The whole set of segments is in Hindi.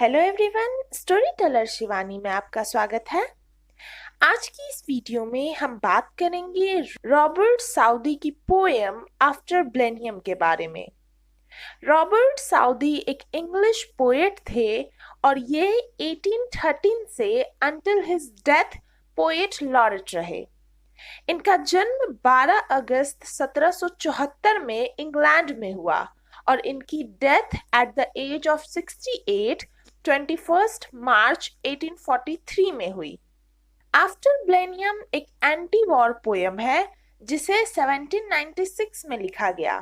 Hello everyone, story teller Shivani में आपका स्वागत है। आज की इस वीडियो में हम बात करेंगे रॉबर्ट साउदी की पोएम आफ्टर ब्लेनियम के बारे में। रॉबर्ट साउदी एक इंग्लिश पोएट थे और ये 1813 से until his death poet laureate रहे। इनका जन्म 12 अगस्त 1774 में इंग्लैंड में हुआ और इनकी death at the age of 68 21 March 1843 में हुई। आफ्टर ब्लेनियम एक एंटी वॉर पोयम है जिसे 1796 में लिखा गया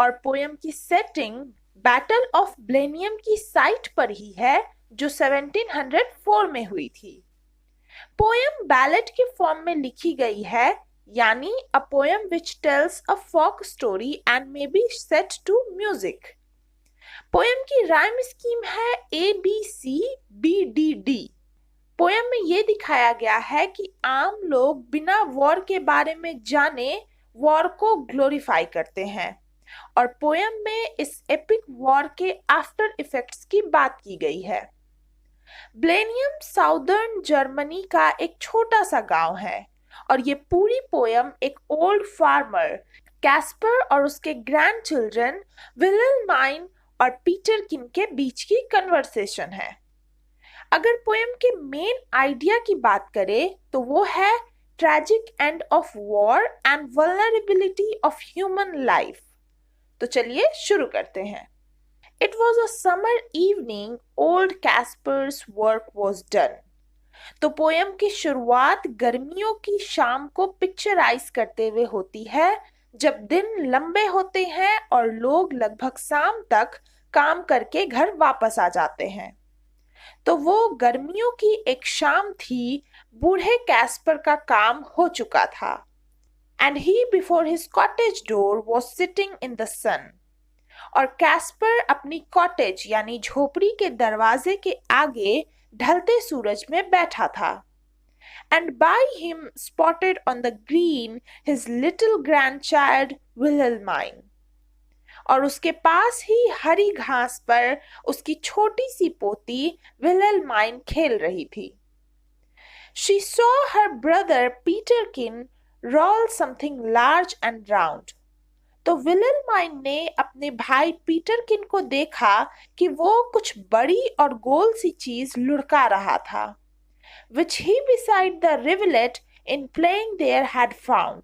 और पोयम की सेटिंग बैटल ऑफ ब्लेनियम की साइट पर ही है जो 1704 में हुई थी। पोयम बैलेड के फॉर्म में लिखी गई है, यानी a poem which tells a folk story and may be set to music. Poem की राइम स्कीम है ABCBDD। पोयम में ये दिखाया गया है कि आम लोग बिना वॉर के बारे में जाने वॉर को ग्लोरीफाई करते हैं और पोयम में इस एपिक वॉर के आफ्टर इफेक्ट्स की बात की गई है। ब्लेनियम साउदर्न जर्मनी का एक छोटा सा गांव है और ये पूरी पोयम एक ओल्ड फार्मर कैस्पर और उसके ग्रैंड चिल्ड्रन विलेल्माइन और पीटर किन के बीच की कन्वर्सेशन है। अगर पोयम के मेन आइडिया की बात करें तो वो है tragic end of war and vulnerability of human life. तो चलिए शुरू करते हैं। It was a summer evening, old Casper's work was done. तो पोयम की शुरुआत गर्मियों की शाम को पिक्चराइज करते हुए होती है जब दिन लंबे होते हैं और लोग लगभग शाम तक काम करके घर वापस आ जाते हैं। तो वो गर्मियों की एक शाम थी, बूढ़े कैस्पर का काम हो चुका था। And he before his cottage door was sitting in the sun. और कैस्पर अपनी कॉटेज यानी झोपड़ी के दरवाजे के आगे ढलते सूरज में बैठा था। And by him spotted on the green his little grandchild Wilhelmine. और उसके पास ही हरी घास पर उसकी छोटी सी पोती विलेल्माइन खेल रही थी। She saw her brother Peterkin roll something large and round. तो विलेल्माइन ने अपने भाई पीटरकिन को देखा कि वो कुछ बड़ी और गोल सी चीज लुढ़का रहा था, which he beside the rivulet in playing there had found.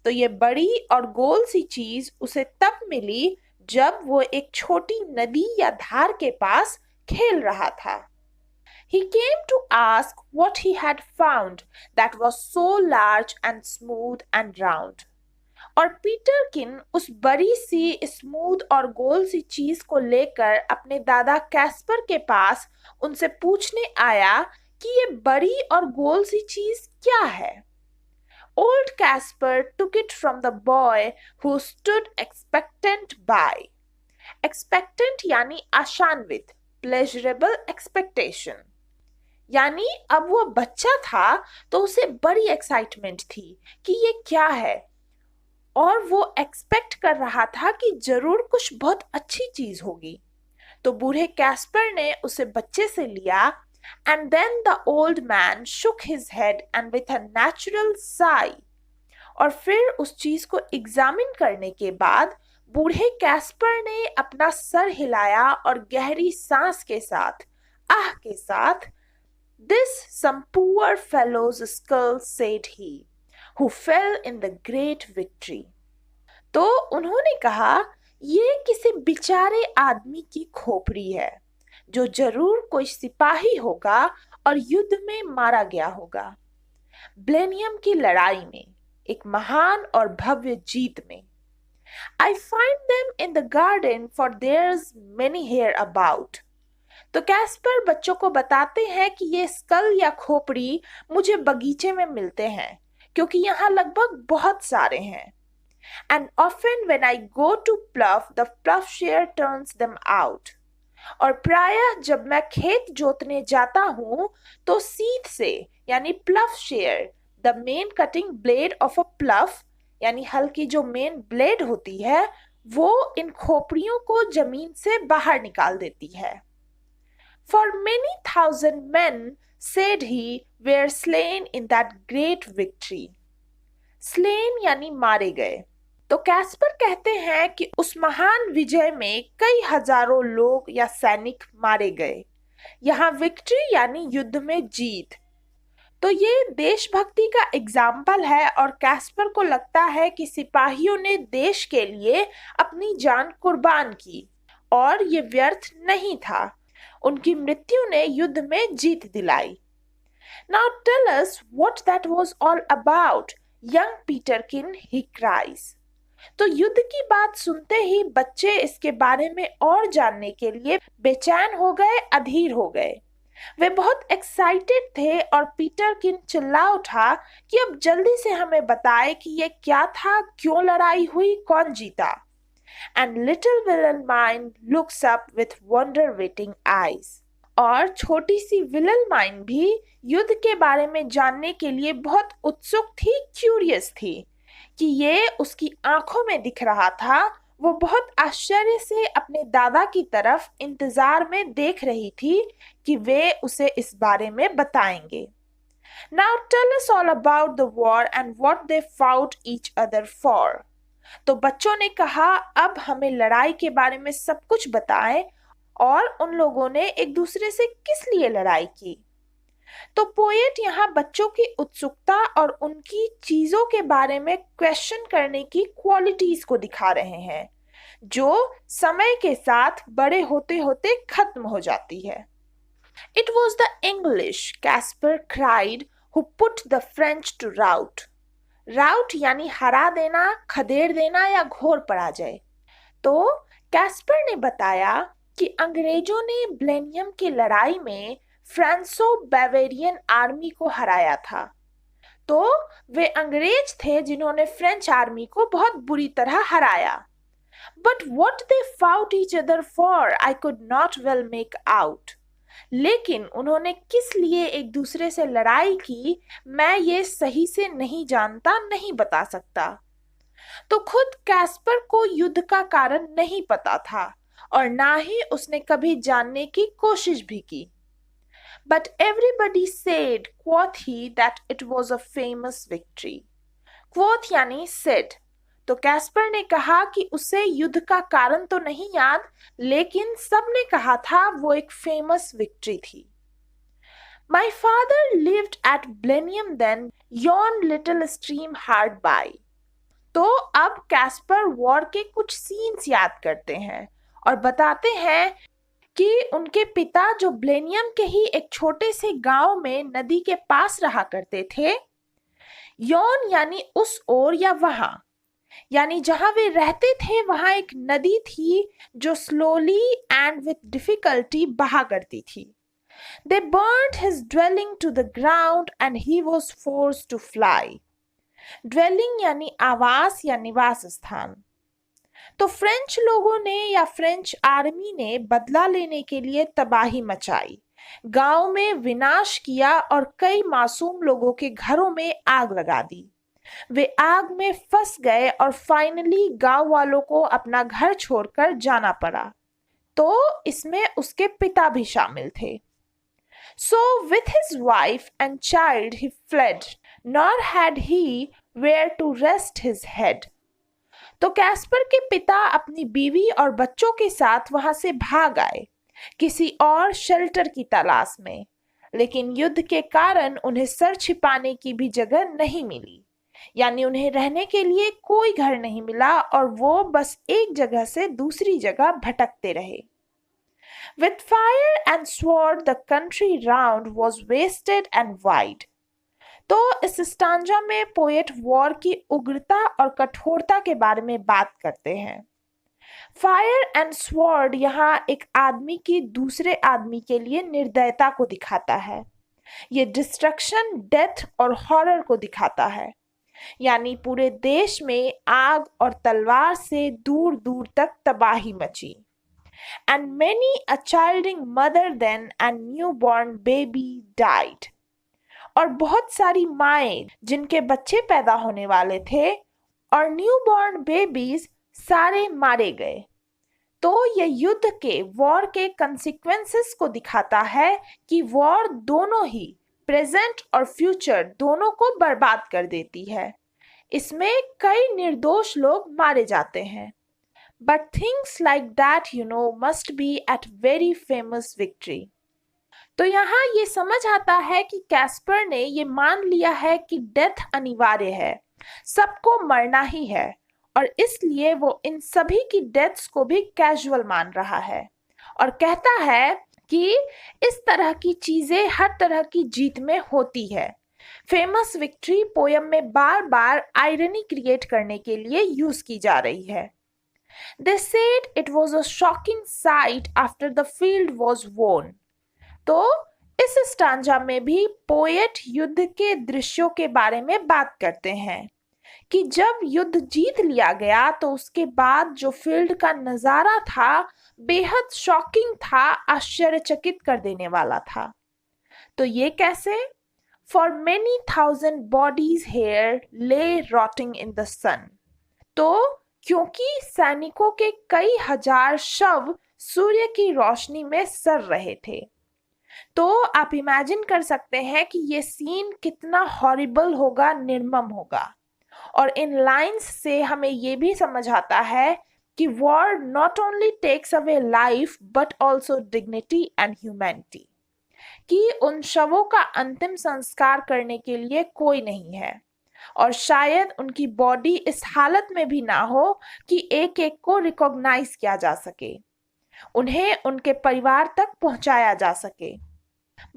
तो ये बड़ी और गोल सी चीज उसे तब मिली जब वो एक छोटी नदी या धार के पास खेल रहा था। He came to ask what he had found that was so large and smooth and round. और पीटरकिन उस बड़ी सी स्मूथ और गोल सी चीज को लेकर अपने दादा कैस्पर के पास उनसे पूछने आया कि ये बड़ी और गोल सी चीज क्या है। Old Casper took it from the boy who stood expectant by. Expectant यानी आशान्वित, pleasurable expectation। यानी अब वो बच्चा था तो उसे बड़ी एक्साइटमेंट थी कि ये क्या है और वो एक्सपेक्ट कर रहा था कि जरूर कुछ बहुत अच्छी चीज होगी। तो बूढ़े कैस्पर ने उसे बच्चे से लिया and then the old man shook his head and with a natural sigh. और फिर उस चीज को एग्जामिन करने के बाद बूढ़े कैस्पर ने अपना सर हिलाया और गहरी सांस के साथ, आह के साथ, "This some poor fellow's skull," said he, who fell in the great victory. तो उन्होंने कहा, ये किसी बेचारे आदमी की खोपड़ी है जो जरूर कोई सिपाही होगा और युद्ध में मारा गया होगा, ब्लेनियम की लड़ाई में, एक महान और भव्य जीत में। I find them in the garden for there's many here about. तो कैस्पर बच्चों को बताते हैं कि ये स्कल या खोपड़ी मुझे बगीचे में मिलते हैं क्योंकि यहाँ लगभग बहुत सारे हैं। And often when I go to plough, the ploughshare turns them out. और प्रायः जब मैं खेत जोतने जाता हूँ तो सीध से यानी ploughshare, the main cutting blade of a plough, यानी हल की जो मेन ब्लेड होती है वो इन खोपड़ियों को जमीन से बाहर निकाल देती है। For 30,000 men said he were slain in that great victory. Slain यानी मारे गए। तो कैस्पर कहते हैं कि उस महान विजय में कई हजारों लोग या सैनिक मारे गए। यहाँ विक्ट्री यानी युद्ध में जीत। तो ये देशभक्ति का एग्जाम्पल है और कैस्पर को लगता है कि सिपाहियों ने देश के लिए अपनी जान कुर्बान की और ये व्यर्थ नहीं था। उनकी मृत्यु ने युद्ध में जीत दिलाई। Now tell us what that was all about, young Peterkin, he cries. तो युद्ध की बात सुनते ही बच्चे इसके बारे में और जानने के लिए बेचैन हो गए, अधीर हो गए। वे बहुत एक्साइटेड थे और पीटरकिन चिल्ला उठा कि अब जल्दी से हमें बताए कि ये क्या था, क्यों लड़ाई हुई, कौन जीता। And little Wilhelmine looks up with wonder-waiting eyes. और छोटी सी विलेल्माइन भी युद्ध के बारे में जानने के लिए बहुत उत्सुक थी, क्यूरियस थी कि ये उसकी आंखों में दिख रहा था। वो बहुत आश्चर्य से अपने दादा की तरफ इंतजार में देख रही थी कि वे उसे इस बारे में बताएंगे। Now tell us all about the war and what they fought each other for. तो बच्चों ने कहा, अब हमें लड़ाई के बारे में सब कुछ बताएं और उन लोगों ने एक दूसरे से किस लिए लड़ाई की। तो पोएट यहाँ बच्चों की उत्सुकता और उनकी चीजों के बारे में क्वेश्चन करने की क्वालिटीज को दिखा रहे हैं, जो समय के साथ बड़े होते होते खत्म हो जाती है। It was the English, Caspar cried, who put the French to rout. राउट यानी हरा देना, खदेड़ देना या घोर पराजय। तो कैस्पर ने बताया कि अंग्रेजों ने ब्लेनियम की लड़ाई में फ्रांसो बावेरियन आर्मी को हराया था। तो वे अंग्रेज थे जिन्होंने फ्रेंच आर्मी को बहुत बुरी तरह हराया। But what they fought each other for, I could not well make out. लेकिन उन्होंने किस लिए एक दूसरे से लड़ाई की, मैं ये सही से नहीं जानता, नहीं बता सकता। तो खुद कैस्पर को युद्ध का कारण नहीं पता था और ना ही उसने कभी जानने की कोशिश भी की। But everybody said, quoth he, that it was a famous victory. Quoth यानी said। तो कैस्पर ने कहा कि उसे युद्ध का कारण तो नहीं याद, लेकिन सबने कहा था वो एक फेमस विक्ट्री थी। My father lived at Blenheim then, yon little stream hard by. तो अब कैस्पर वॉर के कुछ सीन्स याद करते हैं और बताते हैं कि उनके पिता जो ब्लेनियम के ही एक छोटे से गांव में नदी के पास रहा करते थे। यौन यानी उस ओर या वहां, यानी जहां वे रहते थे वहां एक नदी थी जो स्लोली एंड विथ डिफिकल्टी बहा करती थी। They burnt his dwelling to the ground and he was forced to fly. Dwelling यानी आवास या निवास स्थान। तो फ्रेंच लोगों ने या फ्रेंच आर्मी ने बदला लेने के लिए तबाही मचाई, गांव में विनाश किया और कई मासूम लोगों के घरों में आग लगा दी। वे आग में फंस गए और फाइनली गांव वालों को अपना घर छोड़कर जाना पड़ा। तो इसमें उसके पिता भी शामिल थे। So with his wife and child he fled, nor had he where to rest his head. तो कैस्पर के पिता अपनी बीवी और बच्चों के साथ वहां से भाग आए किसी और शेल्टर की तलाश में, लेकिन युद्ध के कारण उन्हें सर छिपाने की भी जगह नहीं मिली, यानी उन्हें रहने के लिए कोई घर नहीं मिला और वो बस एक जगह से दूसरी जगह भटकते रहे। With fire and sword the country round was wasted and wide. तो इस स्टांजा में पोएट वॉर की उग्रता और कठोरता के बारे में बात करते हैं। फायर एंड स्वॉर्ड यहाँ एक आदमी की दूसरे आदमी के लिए निर्दयता को दिखाता है। ये डिस्ट्रक्शन, डेथ और हॉरर को दिखाता है, यानी पूरे देश में आग और तलवार से दूर दूर तक तबाही मची। And many a childing mother then and newborn baby died. और बहुत सारी माएं जिनके बच्चे पैदा होने वाले थे और न्यूबॉर्न बेबीज सारे मारे गए। तो ये युद्ध के वॉर के कंसिक्वेंसेस को दिखाता है कि वॉर दोनों ही प्रेजेंट और फ्यूचर दोनों को बर्बाद कर देती है। इसमें कई निर्दोष लोग मारे जाते हैं। But things like that, must be at very famous victory. तो यहाँ ये समझ आता है कि कैस्पर ने ये मान लिया है कि डेथ अनिवार्य है, सबको मरना ही है, और इसलिए वो इन सभी की डेथ्स को भी कैजुअल मान रहा है और कहता है कि इस तरह की चीजें हर तरह की जीत में होती है। फेमस विक्ट्री पोयम में बार बार आयरनी क्रिएट करने के लिए यूज की जा रही है। They said it was a shocking sight after the field was won. तो इस स्टांजा में भी पोएट युद्ध के दृश्यों के बारे में बात करते हैं कि जब युद्ध जीत लिया गया तो उसके बाद जो फील्ड का नजारा था बेहद शॉकिंग था, आश्चर्यचकित कर देने वाला था। तो ये कैसे? For many thousand bodies here lay rotting in the sun. तो क्योंकि सैनिकों के कई हजार शव सूर्य की रोशनी में सड़ रहे थे। तो आप इमेजिन कर सकते हैं कि ये सीन कितना हॉरिबल होगा, निर्मम होगा। और इन लाइंस से हमें ये भी समझ आता है कि war not only takes away life but also dignity and humanity, कि उन शवों का अंतिम संस्कार करने के लिए कोई नहीं है और शायद उनकी बॉडी इस हालत में भी ना हो कि एक एक को रिकॉग्नाइज किया जा सके, उन्हें उनके परिवार तक पहुंचाया जा सके।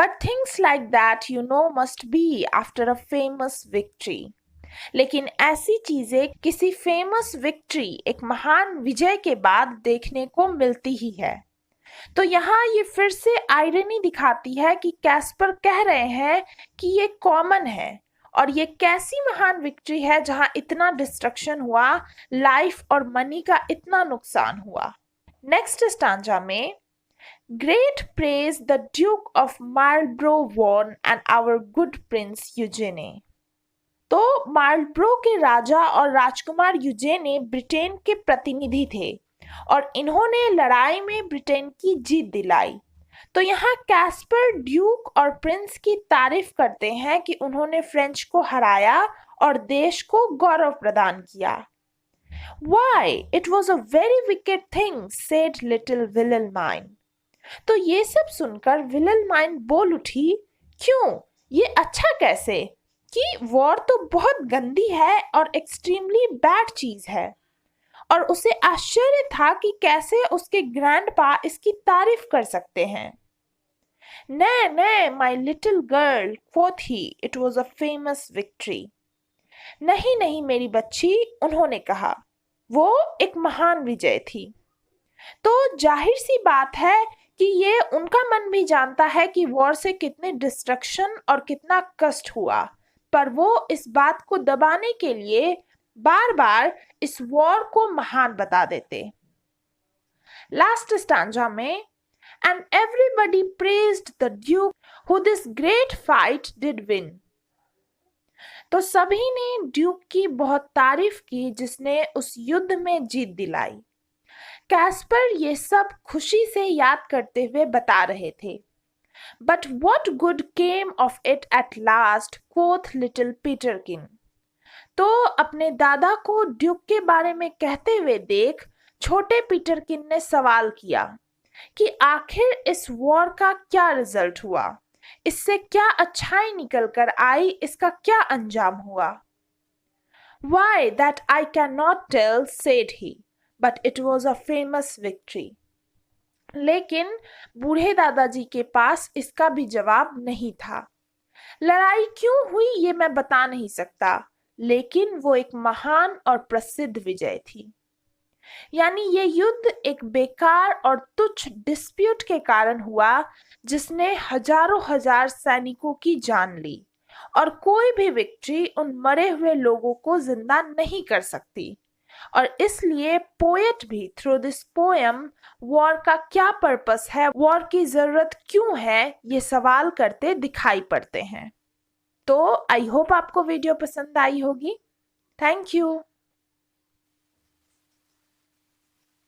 But things like that, must be after a famous victory. लेकिन ऐसी चीजें किसी फेमस विक्ट्री, एक महान विजय के बाद देखने को मिलती ही है। तो यहाँ ये फिर से आयरनी दिखाती है कि कैस्पर कह रहे हैं कि ये कॉमन है और ये कैसी महान विक्ट्री है जहां इतना डिस्ट्रक्शन हुआ, लाइफ और मनी का इतना नुकसान हुआ। नेक्स्ट स्टांजा में Great praise the Duke of Marlborough won and our good Prince Eugene. तो मार्लब्रो के राजा और राजकुमार यूजेने ब्रिटेन के प्रतिनिधि थे और इन्होंने लड़ाई में ब्रिटेन की जीत दिलाई। तो यहाँ कैस्पर ड्यूक और प्रिंस की तारीफ करते हैं कि उन्होंने फ्रेंच को हराया और देश को गौरव प्रदान किया। Why? It was a very wicked thing, said little Wilhelmine. तो ये सब सुनकर विलेल्माइन बोल उठी, क्यों? ये अच्छा कैसे? कि वॉर तो बहुत गंदी है और एक्सट्रीमली बैड चीज है। और उसे आश्चर्य था कि कैसे उसके ग्रैंडपा इसकी तारीफ कर सकते हैं। "नै, नै, my little girl," quoth he, "it was a famous victory." नहीं नहीं मेरी बच्ची, उन्होंने कहा, वो एक महान विजय थी। तो जाहिर सी बात है कि ये उनका मन भी जानता है कि वॉर से कितने डिस्ट्रक्शन और कितना कष्ट हुआ, पर वो इस बात को दबाने के लिए बार बार इस वॉर को महान बता देते। लास्ट स्टांजा में and everybody praised the Duke who this great fight did win. तो सभी ने ड्यूक की बहुत तारीफ की जिसने उस युद्ध में जीत दिलाई। कैस्पर ये सब खुशी से याद करते हुए बता रहे थे। But what good came of it at last, quoth little Peterkin. तो अपने दादा को ड्यूक के बारे में कहते हुए देख छोटे पीटरकिन ने सवाल किया कि आखिर इस वॉर का क्या रिजल्ट हुआ, इससे क्या अच्छाई निकल कर आई, इसका क्या अंजाम हुआ। Why, that I cannot tell, said he. But it was a famous victory. लेकिन बूढ़े दादाजी के पास इसका भी जवाब नहीं था। लड़ाई क्यों हुई ये मैं बता नहीं सकता, लेकिन वो एक महान और प्रसिद्ध विजय थी। यानी ये युद्ध एक बेकार और तुच्छ डिस्प्यूट के कारण हुआ जिसने हजारों हजार सैनिकों की जान ली, और कोई भी विक्ट्री उन मरे हुए लोगों को जिंदा नहीं कर सकती। और इसलिए पोएट भी थ्रू दिस पोएम वॉर का क्या पर्पस है, वॉर की जरूरत क्यों है, ये सवाल करते दिखाई पड़ते हैं। तो आई होप आपको वीडियो पसंद आई होगी। Thank you.